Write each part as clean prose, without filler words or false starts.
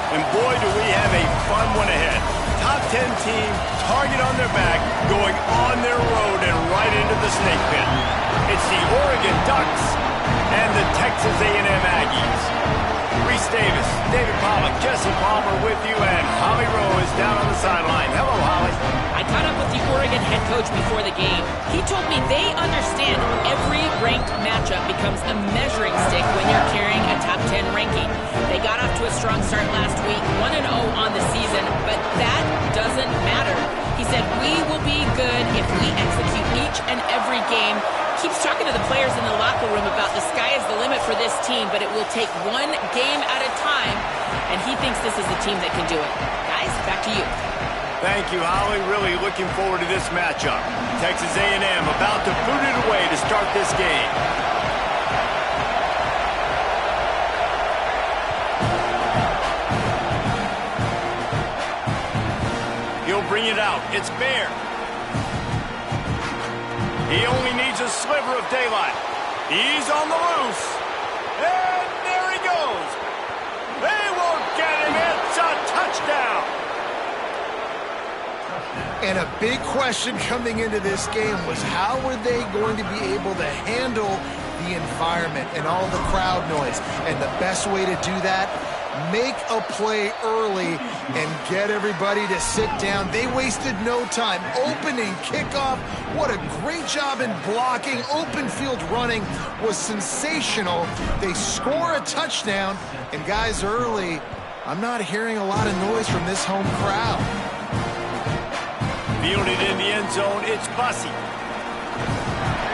And boy, do we have a fun one ahead. Top 10 team, target on their back, going on their road and right into the snake pit. It's the Oregon Ducks and the Texas A&M Aggies. Reese Davis, David Pollock, Jesse Palmer with you, and Holly Rowe is down on the sideline. Hello, Holly. I caught up with the Oregon head coach before the game. He told me they understand every ranked matchup becomes a measuring stick when you're carrying a top 10 ranking. They got off to a strong start last week, 1-0 on the season, but that doesn't matter. He said, we will be good if we execute each and every game. Keeps talking to the players in the locker room about the sky is the limit for this team, but it will take one game at a time, and he thinks this is the team that can do it. Guys, back to you. Thank you, Holly. Really looking forward to this matchup. Texas A&M about to boot it away to start this game. He'll bring it out. It's Bear. He only needs a sliver of daylight. He's on the loose. And there he goes. They will get him. It's a touchdown. And a big question coming into this game was how were they going to be able to handle the environment and all the crowd noise? And the best way to do that, make a play early and get everybody to sit down. They wasted no time. Opening kickoff, what a great job in blocking. Open field running was sensational. They score a touchdown, and guys, early, I'm not hearing a lot of noise from this home crowd. Fielded in the end zone, it's Bussey.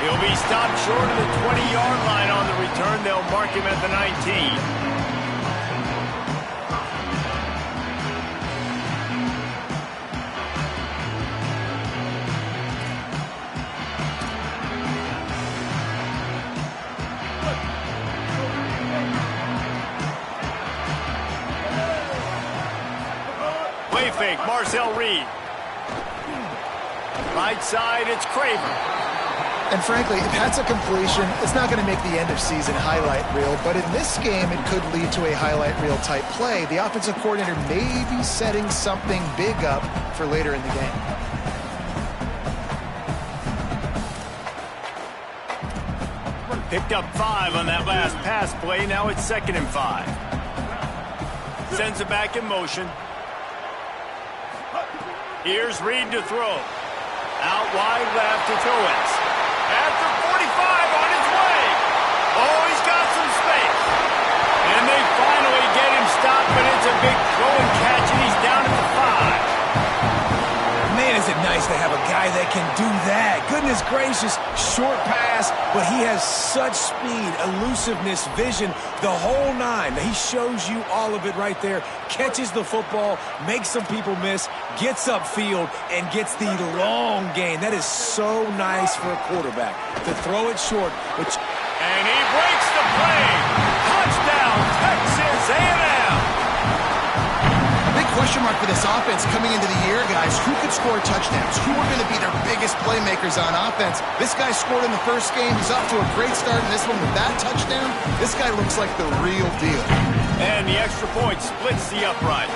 He'll be stopped short of the 20-yard line on the return. They'll mark him at the 19. Play fake, Marcel Reed. Right side, it's Craver. And frankly, if that's a completion, it's not going to make the end-of-season highlight reel, but in this game, it could lead to a highlight reel type play. The offensive coordinator may be setting something big up for later in the game. Picked up 5 on that last pass play. Now it's 2nd and 5. Sends it back in motion. Here's Reed to throw. Out wide left, it's Owens. After 45 on his way. Oh, he's got some space. And they finally get him stopped, but it's a big throw and catch, and he's down at the 5. Man, is it nice to have a guy that can do that. Goodness gracious, short pass, but he has such speed, elusiveness, vision, the whole 9. He shows you all of it right there. Catches the football, makes some people miss, gets upfield, and gets the long gain. That is so nice for a quarterback to throw it short. And he breaks the play. Touchdown, Texas A&M. Question mark for this offense coming into the year, guys. Who could score touchdowns? Who are going to be their biggest playmakers on offense? This guy scored in the first game. He's off to a great start in this one with that touchdown. This guy looks like the real deal. And the extra point splits the uprights.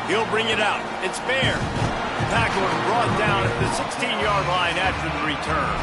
He'll bring it out. It's Bear. Tackled and brought down at the 16-yard line after the return.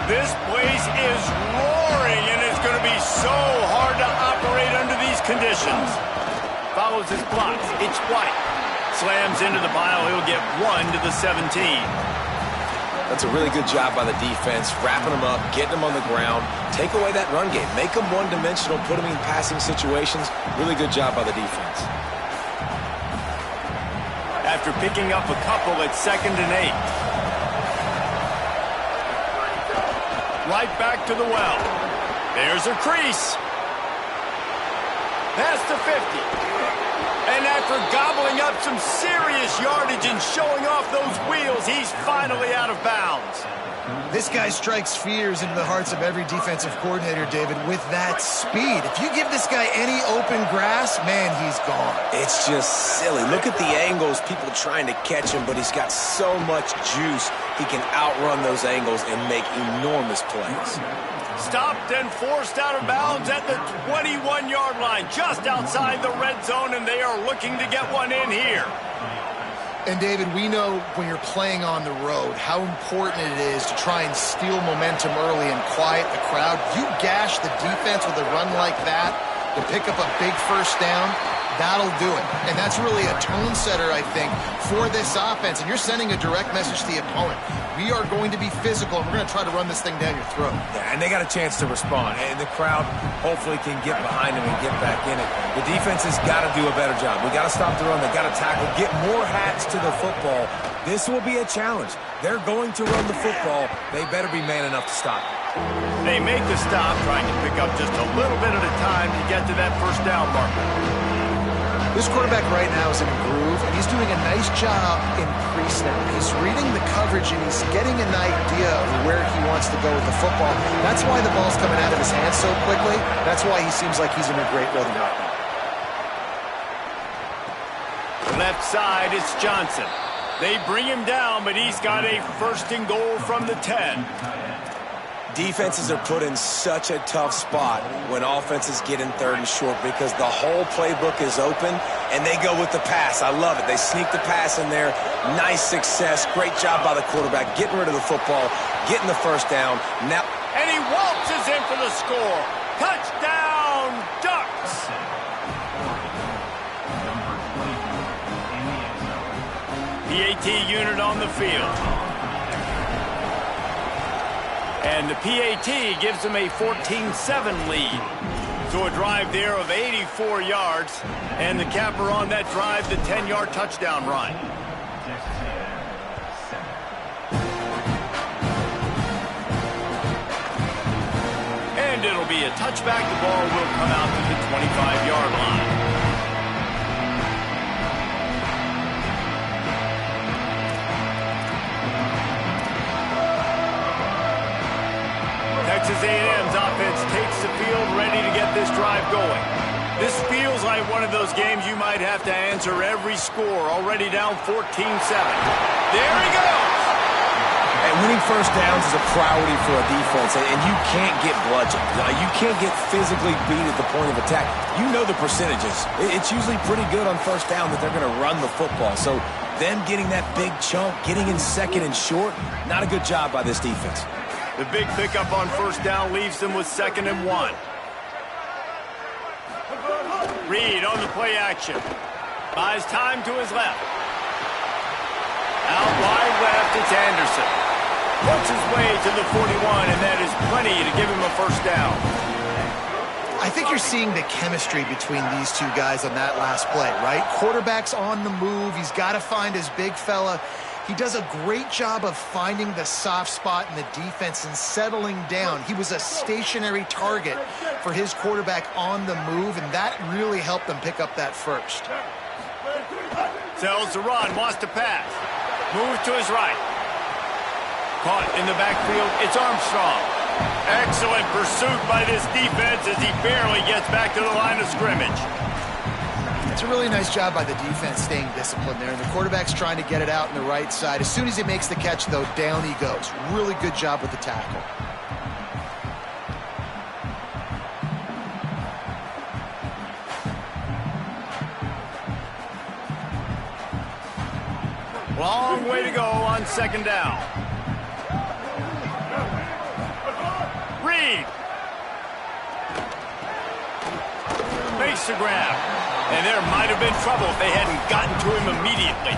This place is roaring, and it's going to be so hard to operate under these conditions. Follows his blocks. It's White. Slams into the pile. He'll get 1 to the 17. That's a really good job by the defense, wrapping them up, getting them on the ground. Take away that run game. Make them one-dimensional, put them in passing situations. Really good job by the defense. After picking up a couple at 2nd and 8. Right back to the well. There's a crease. Past the 50. And after gobbling up up some serious yardage and showing off those wheels. He's finally out of bounds. This guy strikes fears into the hearts of every defensive coordinator, David, with that speed. If you give this guy any open grass, man, he's gone. It's just silly. Look at the angles, people trying to catch him, but he's got so much juice. He can outrun those angles and make enormous plays. Stopped and forced out of bounds at the 21-yard line, just outside the red zone, and they are looking to get one in here. And, David, we know when you're playing on the road how important it is to try and steal momentum early and quiet the crowd. You gash the defense with a run like that to pick up a big first down, that'll do it. And that's really a tone setter, I think, for this offense. And you're sending a direct message to the opponent. We are going to be physical, and we're going to try to run this thing down your throat. Yeah, and they got a chance to respond. And the crowd hopefully can get behind them and get back in it. The defense has got to do a better job. We got to stop the run. They got to tackle, get more hats to the football. This will be a challenge. They're going to run the football. They better be man enough to stop it. They make the stop, trying to pick up just a little bit at a time to get to that first down marker. This quarterback right now is in a groove, and he's doing a nice job in pre-snap. He's reading the coverage, and he's getting an idea of where he wants to go with the football. That's why the ball's coming out of his hands so quickly. That's why he seems like he's in a great rhythm right now. Left side, it's Johnson. They bring him down, but he's got a first and goal from the 10. Defenses are put in such a tough spot when offenses get in third and short because the whole playbook is open and they go with the pass. I love it. They sneak the pass in there. Nice success. Great job by the quarterback getting rid of the football, getting the first down. Now, and he waltzes in for the score. Touchdown, Ducks. PAT unit on the field. And the PAT gives them a 14-7 lead. So a drive there of 84 yards. And the capper on that drive, the 10-yard touchdown run. And it'll be a touchback. The ball will come out to the 25-yard line. Texas A&M's offense takes the field, ready to get this drive going. This feels like one of those games you might have to answer every score. Already down 14-7. There he goes! And winning first downs is a priority for a defense, and you can't get bludgeoned. You can't get physically beat at the point of attack. You know the percentages. It's usually pretty good on first down that they're going to run the football. So them getting that big chunk, getting in second and short, not a good job by this defense. The big pickup on first down leaves them with 2nd and 1. Reed on the play action. Buys time to his left. Out wide left, it's Anderson. Works his way to the 41, and that is plenty to give him a first down. I think you're seeing the chemistry between these two guys on that last play, right? Quarterback's on the move. He's got to find his big fella. He does a great job of finding the soft spot in the defense and settling down. He was a stationary target for his quarterback on the move, and that really helped them pick up that first. Sells the run, wants to pass. Moves to his right. Caught in the backfield, it's Armstrong. Excellent pursuit by this defense as he barely gets back to the line of scrimmage. It's a really nice job by the defense staying disciplined there. And the quarterback's trying to get it out on the right side. As soon as he makes the catch, though, down he goes. Really good job with the tackle. Long way to go on 2nd down. Reed makes the grab. And there might have been trouble if they hadn't gotten to him immediately.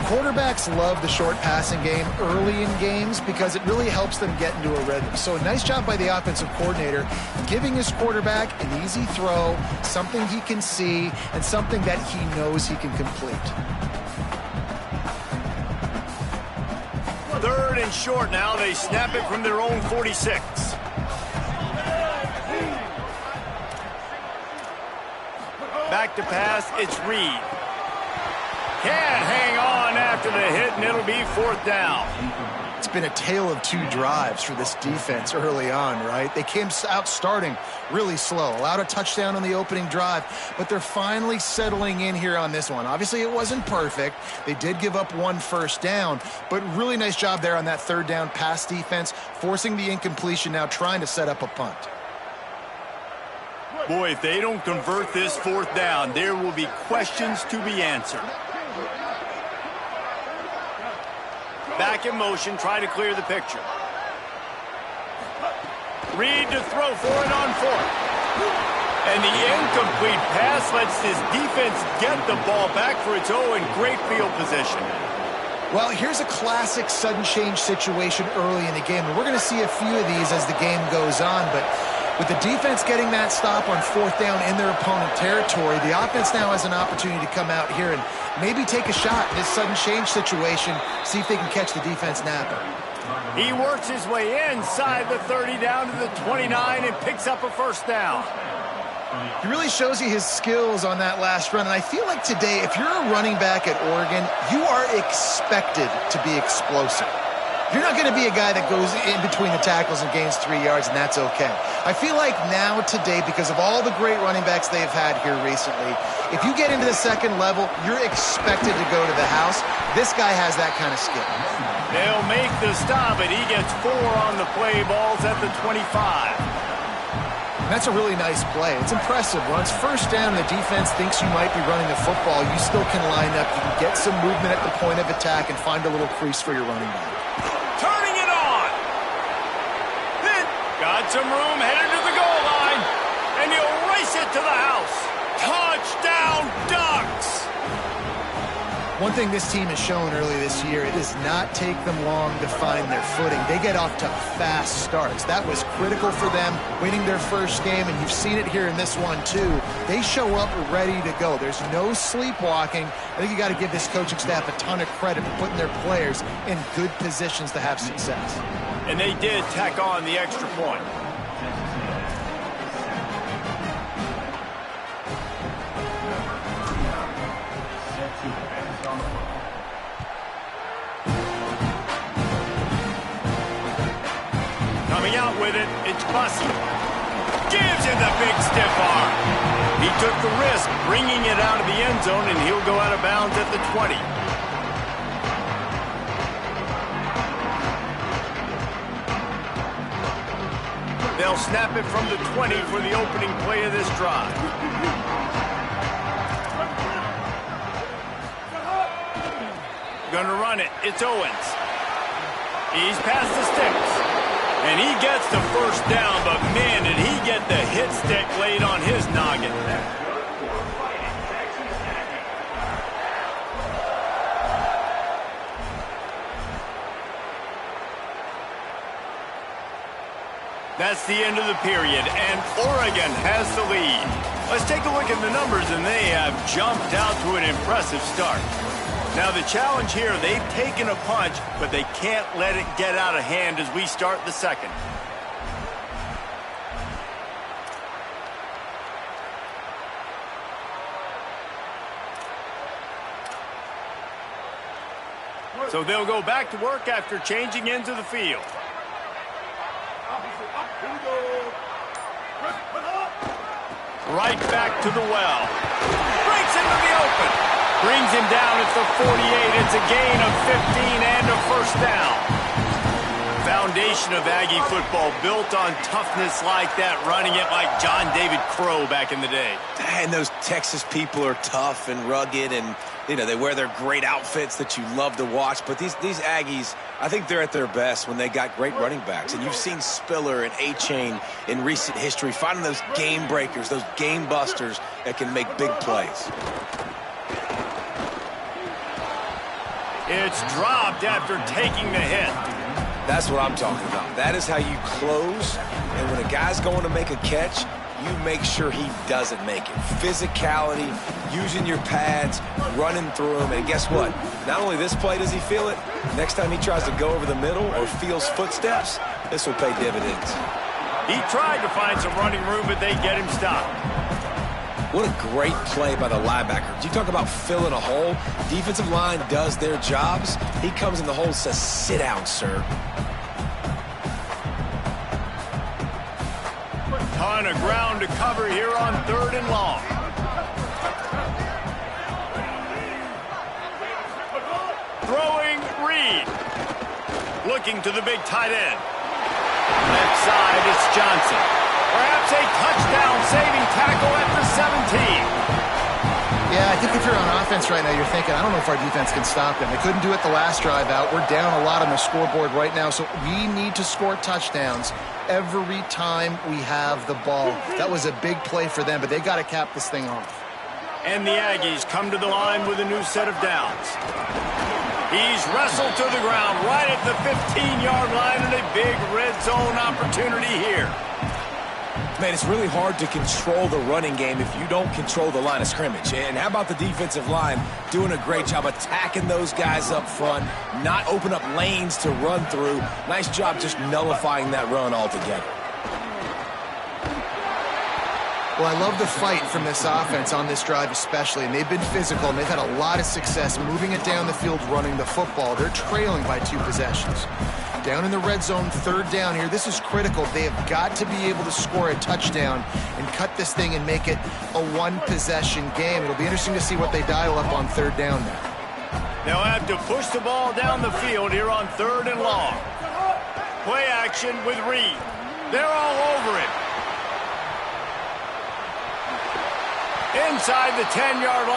Quarterbacks love the short passing game early in games because it really helps them get into a rhythm. So a nice job by the offensive coordinator giving his quarterback an easy throw, something he can see, and something that he knows he can complete. 3rd and short now. They snap it from their own 46. Back to pass, it's Reed. hit, and it'll be 4th down. It's been a tale of 2 drives for this defense early on, right? They came out starting really slow, allowed a touchdown on the opening drive, but they're finally settling in here on this one. Obviously, it wasn't perfect. They did give up 1 first down, but really nice job there on that 3rd down pass defense, forcing the incompletion, now trying to set up a punt. Boy, if they don't convert this 4th down, there will be questions to be answered. Back in motion, try to clear the picture. Reed to throw for it on 4th. And the incomplete pass lets this defense get the ball back for its own great field position. Well, here's a classic sudden change situation early in the game, and we're going to see a few of these as the game goes on, but with the defense getting that stop on 4th down in their opponent territory, the offense now has an opportunity to come out here and maybe take a shot in this sudden change situation, see if they can catch the defense napping. He works his way inside the 30 down to the 29 and picks up a 1st down. He really shows you his skills on that last run, and I feel like today, if you're a running back at Oregon, you are expected to be explosive. You're not going to be a guy that goes in between the tackles and gains 3 yards, and that's okay. I feel like now today, because of all the great running backs they've had here recently, if you get into the 2nd level, you're expected to go to the house. This guy has that kind of skill. They'll make the stop, and he gets 4 on the play. Ball's at the 25. That's a really nice play. It's impressive. Once 1st down, the defense thinks you might be running the football. You still can line up. You can get some movement at the point of attack and find a little crease for your running back. Turning it on. Got some room, headed to the goal line, and he'll race it to the house. Touchdown, Ducks! One thing this team has shown early this year, it does not take them long to find their footing. They get off to fast starts. That was critical for them, winning their 1st game, and you've seen it here in this one too. They show up ready to go. There's no sleepwalking. I think you got to give this coaching staff a ton of credit for putting their players in good positions to have success. And they did tack on the extra point. Coming out with it, it's Bussey. Gives him the big stiff arm. He took the risk, bringing it out of the end zone, and he'll go out of bounds at the 20. They'll snap it from the 20 for the opening play of this drive. Gonna run it. It's Owens. He's past the sticks. And he gets the 1st down, but man, did he get the hit stick laid on his noggin. That's the end of the period, and Oregon has the lead. Let's take a look at the numbers, and they have jumped out to an impressive start. Now the challenge here, they've taken a punch, but they can't let it get out of hand as we start the 2nd. So they'll go back to work after changing into the field. Right back to the well. Breaks into the open. Brings him down at the 48. It's a gain of 15 and a 1st down. Foundation of Aggie football built on toughness like that, running it like John David Crow back in the day. And those Texas people are tough and rugged, and they wear their great outfits that you love to watch. But these Aggies, I think they're at their best when they got great running backs. And you've seen Spiller and A-Chain in recent history finding those game breakers, those game busters that can make big plays. It's dropped after taking the hit. That's what I'm talking about. That is how you close. And when a guy's going to make a catch, you make sure he doesn't make it. Physicality, using your pads, running through him. And guess what? Not only this play does he feel it, next time he tries to go over the middle or feels footsteps, this will pay dividends. He tried to find some running room, but they get him stopped. What a great play by the linebacker. You talk about filling a hole. Defensive line does their jobs. He comes in the hole and says, sit down, sir. Ton of ground to cover here on 3rd and long. Throwing Reed. Looking to the big tight end. Left side, it's Johnson. Perhaps a touchdown-saving tackle at the 17. Yeah, I think if you're on offense right now, you're thinking, I don't know if our defense can stop them. They couldn't do it the last drive out. We're down a lot on the scoreboard right now, so we need to score touchdowns every time we have the ball. That was a big play for them, but they got to cap this thing off. And the Aggies come to the line with a new set of downs. He's wrestled to the ground right at the 15-yard line, and a big red zone opportunity here. Man, it's really hard to control the running game if you don't control the line of scrimmage. And how about the defensive line doing a great job attacking those guys up front, not open up lanes to run through. Nice job just nullifying that run altogether. Well, I love the fight from this offense on this drive especially, and they've been physical, and they've had a lot of success moving it down the field, running the football. They're trailing by 2 possessions. Down in the red zone, 3rd down here. This is critical. They have got to be able to score a touchdown and cut this thing and make it a 1-possession game. It'll be interesting to see what they dial up on 3rd down now. They'll have to push the ball down the field here on 3rd and long. Play action with Reed. They're all over him. Inside the 10-yard line.